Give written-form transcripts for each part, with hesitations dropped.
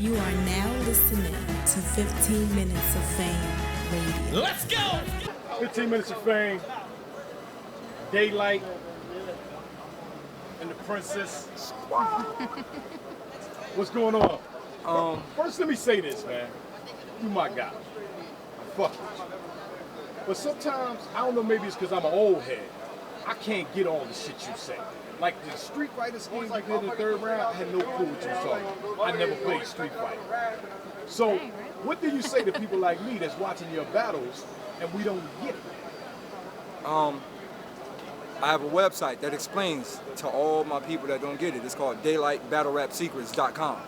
You are now listening to 15 Minutes of Fame Radio. Let's go! 15 Minutes of Fame, Daylyt, and the Princess. What's going on? First, let me say this, man. You my guy. I fuck with you. But sometimes, I don't know, maybe it's because I'm an old head. I can't get all the shit you say. Like the Street Fighter scheme you did in the third round, I had no clue what you were talking about. I never played Street Fighter. So, what do you say to people like me that's watching your battles and we don't get it? I have a website that explains to all my people that don't get it. It's called DaylytBattleRapSecrets.com.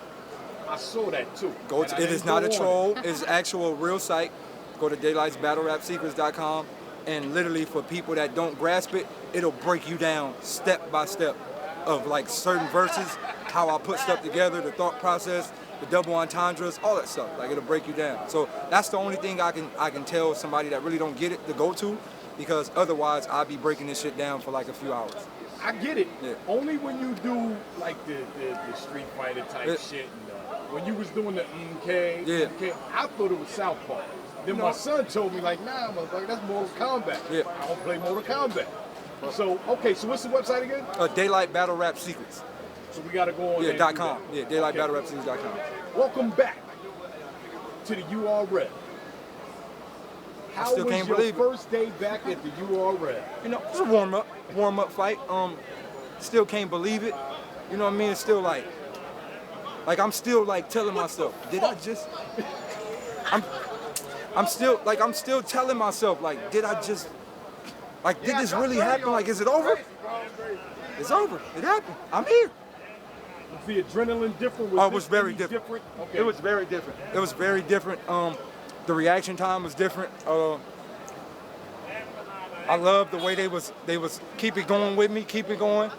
I saw that too. It is not a troll. It's an actual real site. Go to DaylytBattleRapSecrets.com, and literally for people that don't grasp it, it'll break you down step by step of like certain verses, how I put stuff together, the thought process, the double entendres, all that stuff. Like it'll break you down. So that's the only thing I can tell somebody that really don't get it to go to, because otherwise I'd be breaking this shit down for like a few hours. I get it. Yeah. Only when you do like the Street Fighter type shit. And, when you was doing the MK, I thought it was Southpaw. Then my son told me like, nah, motherfucker, that's Mortal Kombat. Yeah. I don't play Mortal Kombat. So, okay, so what's the website again? Daylyt Battle Rap Secrets. So we got to go on there. .com. Yeah, DaylytBattleRapSecrets.com. Welcome back to the URL. How still was can't your believe it. first day back at the URL? You know, it's a warm-up fight. Still can't believe it. You know what I mean? It's still like I'm still like telling myself, did I just? I'm still telling myself, like, did I just? Like, did this really happen? Like, is it over? It's over. It happened. I'm here. Was the adrenaline different? It was very different. Okay. It was very different. It was very different. The reaction time was different. I loved the way they was keep it going with me, keep it going.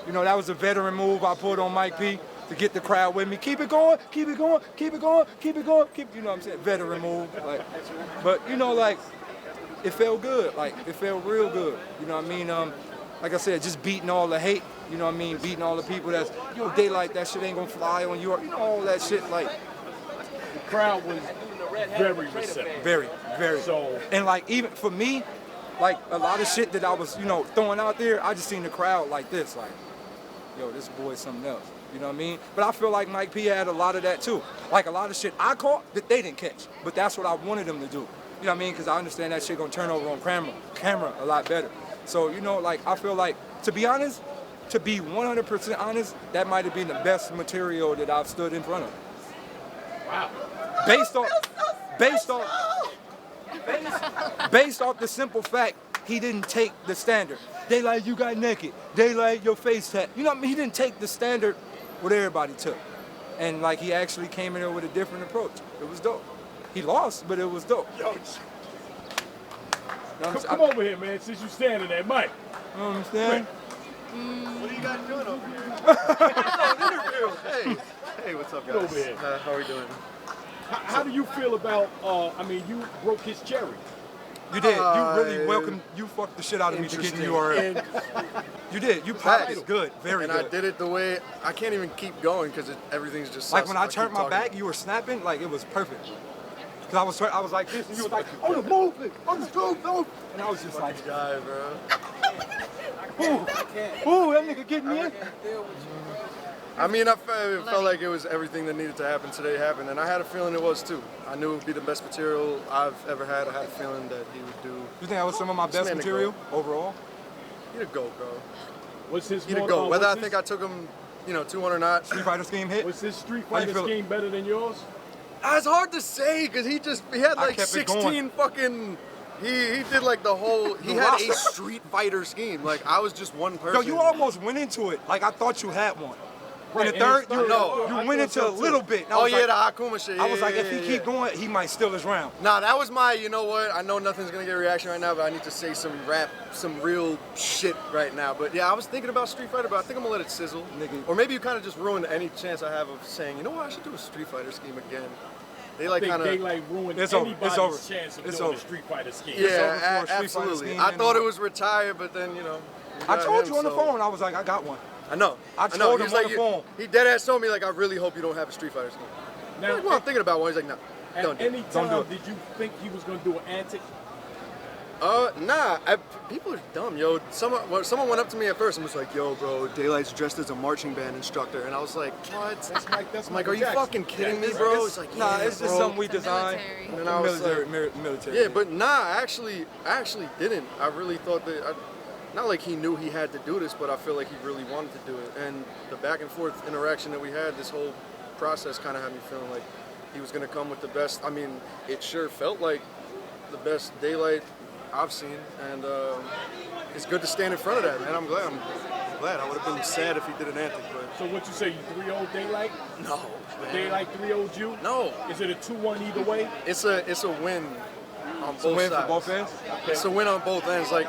You know, that was a veteran move I pulled on Mike P to get the crowd with me. Keep it going, keep it going, keep it going, keep it going, you know what I'm saying? Veteran move. Like, but you know, like, it felt good. Like, it felt real good. You know what I mean? Like I said, just beating all the hate, you know what I mean? Beating all the people that's, yo, Daylyt, that shit ain't gonna fly on you, you know, all that shit, like. The crowd was very receptive. Very, very. So, and like, even for me, like a lot of shit that I was, you know, throwing out there, I just seen the crowd like this, like, yo, this boy's something else. You know what I mean? But I feel like Mike P had a lot of that too. Like a lot of shit I caught that they didn't catch. But that's what I wanted them to do. You know what I mean? Because I understand that shit gonna turn over on camera a lot better. So, you know, like, I feel like, to be honest, to be 100% honest, that might have been the best material that I've stood in front of. wow. Based off the simple fact he didn't take the standard. Daylyt, you got naked. Daylyt, your face tat. You know what I mean? He didn't take the standard what everybody took. And like, he actually came in there with a different approach. It was dope. He lost, but it was dope. Yo, come over here, man, since you standing there, Mike. You understand? What do you got doing over here? Hey, what's up, guys? Get over here. How are we doing? How do you feel about, you broke his cherry. You did. You really welcomed. You fucked the shit out of me to get in the URL. You did. You popped it good. Very good. And I did it the way, I can't even keep going because everything's just like when I turned my back, you were snapping, like it was perfect. Because I was like this, and you was like, on the move, on the move. And I was just like, guy, bro. ooh, that nigga getting me in. I mean, I felt like it was everything that needed to happen today happened, and I had a feeling it was too. I knew it would be the best material I've ever had. I had a feeling that he would do. You think that was some of my best material overall? He'd a GOAT, bro. What's his He'd a GOAT. Whether I think I took him, 2-1 or not. Street Fighter scheme hit? Was his Street Fighter scheme better than yours? It's hard to say because he had like 16 fucking. He did like the whole. He had a Street Fighter scheme. Like I was just one person. Yo, you almost went into it. Like I thought you had one. Right, in the third, you went into a little bit. Oh yeah, the Akuma shit. I was like, if he keep going, he might steal his round. Nah, that was my, you know what? I know nothing's gonna get a reaction right now, but I need to say some real shit right now. But yeah, I was thinking about Street Fighter, but I think I'm gonna let it sizzle. Nigga. Or maybe you kind of just ruined any chance I have of saying, you know what? I should do a Street Fighter scheme again. They like kind of. Daylyt ruined anybody's chance of doing a Street Fighter scheme. Yeah, absolutely. I thought it was retired, but then I told you on the phone. I was like, I got one. I know. I told him on the phone. He dead ass told me like, I really hope you don't have a Street Fighter scheme. Now, Well, I'm thinking about one. He's like, nah, at don't do it. any Don't do time, it. did you think he was gonna do an antic? Nah. People are dumb, yo. Someone went up to me at first and was like, "Yo, bro, Daylyt's dressed as a marching band instructor," and I was like, "What?" That's I'm like, Michael "Are you Jackson. fucking kidding me, bro?" It's like, Nah, "Yeah, it's just bro." something we It's a designed. military. And then I was like, military. yeah, but nah, I actually didn't. I really thought that, not like he knew he had to do this, but I feel like he really wanted to do it. And the back and forth interaction that we had, this whole process kind of had me feeling like he was going to come with the best. I mean, it sure felt like the best Daylyt I've seen, and it's good to stand in front of that, man. I'm glad. I would have been sad if he did an antic, but So what you say? You 3-0 Daylyt? no, man. Daylyt 3-0'd you? No, Is it a 2-1 either way? it's a win on It's a both win sides. for both ends. It's a win on both ends. Like,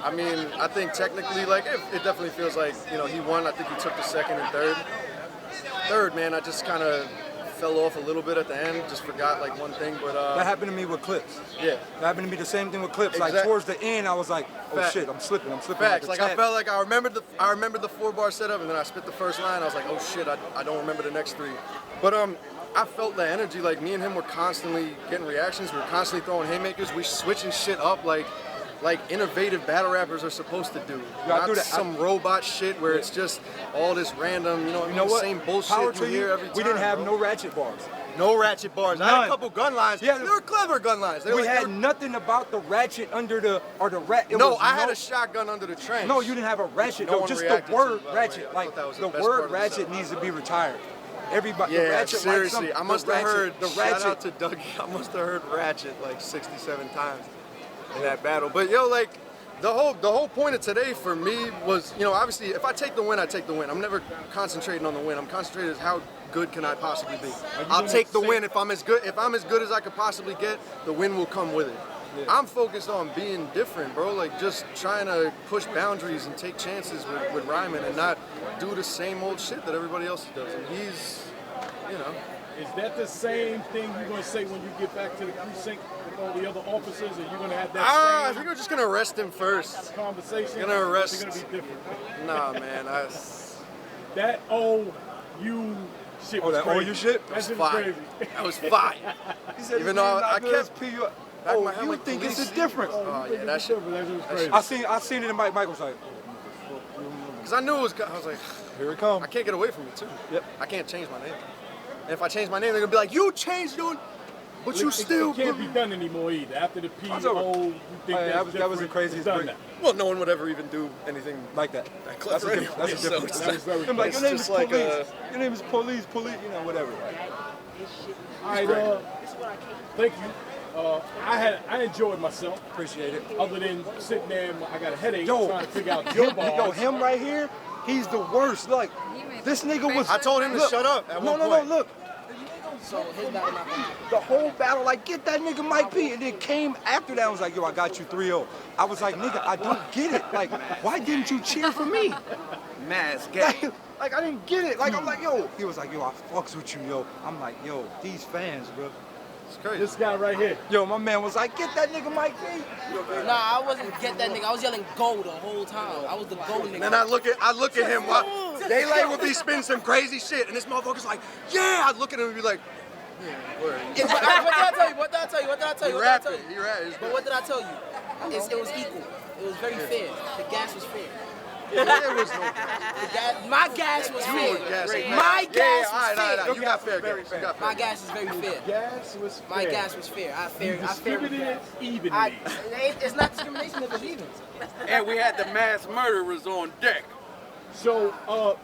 I mean, I think technically, like, it definitely feels like, you know, he won. I think he took the second and third. Third, man, I just kind of fell off a little bit at the end. Just forgot like one thing, but That happened to me with clips. yeah. That happened to me the same thing with clips. Like Exact- towards the end, I was like, oh Fact. shit, I'm slipping. Facts. Like, a I tap. felt like I remembered the 4-bar setup, and then I spit the first line. I was like, oh shit, I don't remember the next 3. But I felt the energy. Like, me and him were constantly getting reactions. We were constantly throwing haymakers. We switching shit up like innovative battle rappers are supposed to do. Yeah, I Not do that. some robot shit where it's just all this random, you know what? same bullshit Power you to hear you. every time. We didn't have bro. no ratchet bars. No ratchet bars. I had None. a couple gun lines. Yeah, They were clever gun lines. They were We like, had they were- nothing about the ratchet under the rat. It No, was I had a shotgun under the trench. No, you didn't have a ratchet. No No, one just the reacted to word it, by the way. ratchet. I Like thought that was the the best part word of the ratchet set. needs to be retired. Everybody, Yeah, the ratchet. seriously. Like I must have heard. the Shout ratchet. out to Dougie. I must have heard ratchet like 67 times in that battle. But yo, like the whole point of today for me was, you know, obviously if I take the win, I take the win. I'm never concentrating on the win. I'm concentrating as how good can I possibly be. I'll gonna take the say- win if I'm as good. If I'm as good as I could possibly get, the win will come with it. I'm focused on being different, bro. Like just trying to push boundaries and take chances with rhyming and not do the same old shit that everybody else does. And he's, you know. Is that the same thing you're gonna say when you get back to the precinct with all the other officers? Are you gonna have that I same think we're just gonna arrest him first. conversation? Gonna arrest- It's gonna be different. Nah, man, That you shit Oh, was that crazy. you shit? That shit was fire. crazy. That was fire. He said Even his though name I not good as kept- P.U. Back Oh, my head you like think it's police. a difference? Oh yeah, that shit. That shit was crazy. I seen it in Mike was like, Cause I knew it was. I was like, here it comes. I can't get away from it too. Yep. I can't change my name. And if I change my name, they're gonna be like, you changed, dude, but you still. It can't be done anymore either. After the PO, That's over. you think Oh, yeah, that's that was the different, craziest it's done break. now. Well, no one would ever even do anything Like that. that That's clever a anyway. different. That's a so different. it's That was very I'm like, it's your name is just like police. Your name is police, you know, whatever. All right, thank you. I enjoyed myself. Appreciate it. Other than sitting there, I got a headache Yo, trying to figure out your Yo, bars. him right here, he's the worst. Like, this nigga was. I told him to look, shut up at No, one no, point. no, look. So his battle not gonna The whole battle, like, get that nigga Mike P. And then came after that, I was like, yo, I got you 3-0. I was like, nigga, I don't get it. Like, why didn't you cheer for me? Mask. Like, I didn't get it. Like, I'm like, yo. He was like, yo, I fucks with you, yo. I'm like, yo, these fans, bro. It's crazy. This guy right here. Yo, my man was like, get that nigga Mike P. Nah, I wasn't get that nigga. I was yelling go the whole time. I was the go nigga. And then I look at him. Daylyt would be spinning some crazy shit, and this motherfucker's like, yeah. I'd look at him and be like, yeah, word. What did I tell you? What did I tell you? What did I tell you? He What did I rapped tell it. you? He rapped it. But what did I tell you? It was equal. It was very fair. The gas was fair. There was no. My gas was You were fair. gassing. My gas all right, was fair. all right. You got fair gas. You got fair My gas is very fair. Gas was fair. My gas was fair. I fair. I fair. Distributed it evenly. It's not discrimination if it's even. And we had the mass murderers on deck. So,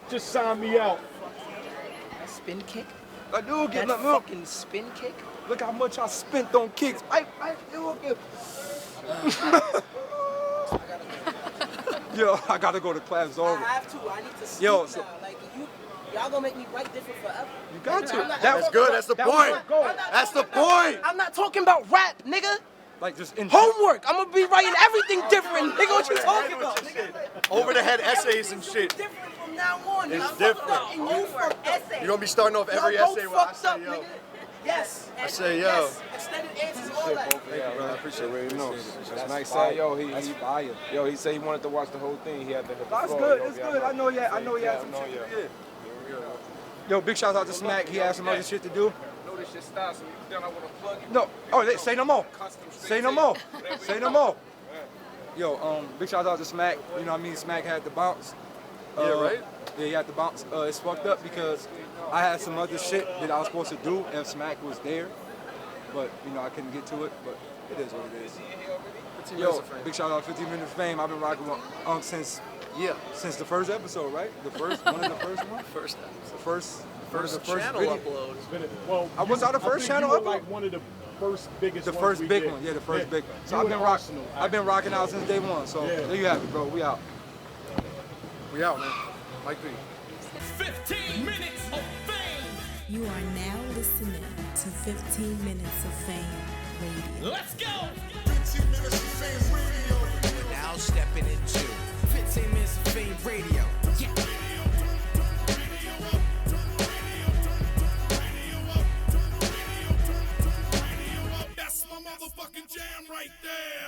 just sign me out. That spin kick. I do That get look, fucking spin kick. look how much I spent on kicks. Yo, I gotta go to class I over. have to. I need to sleep Yo, now. so- Like y'all gonna make me write different forever. You got to. I'm not- That That's good. That's the That was point. my goal. That's the point. I'm not talking about rap, nigga. Like, just in Homework. I'm gonna be writing everything different, nigga. What you talking about? Over the head essays and shit. Different from now on. It's Y'all different. fucked up, and you fucked up. You're gonna be starting off every Y'all essay both with I fucked say up, yo. nigga. Yes. I say yo. Yes. Extended answers, all that. Yeah, bro, I appreciate it. Already know. That's nice. fire. Yo, That's he fire. yo, he said he wanted to watch the whole thing. He had to hit the That's floor, good. yo. It's Yeah, good. I know you had some Yeah, shit. yeah. Yeah. Yo, big shout out to Smack. He had some other shit to do. Know this shit stops, so then I want to plug it. No. Oh, say no more. Say no more. Say no more. Yo, big shout out to Smack. You know what I mean? Smack had the bounce. Yeah, right? Yeah, he had the bounce. It's fucked up because I had some other shit that I was supposed to do and Smack was there. But, you know, I couldn't get to it. But it is what it is. 15 minutes Yo, of fame. big shout out to 15 Minutes of Fame. I've been rocking with since the first episode, right? The first, one of the first ones? First episode. The first Channel video. upload. Well, Was I the first channel you were upload? like one of the first biggest The ones first we big did. one, yeah, the first big one. So You I've and been rocking. Arsenal, I've been rocking out since day one. So Yeah. there you have it, bro. We out. We out, man. Mike B. 15 minutes of fame. You are now listening to 15 Minutes of Fame Radio. Let's go. 15 minutes of fame radio. We're now stepping into 15 minutes of fame radio. Yeah. That's my motherfucking jam right there.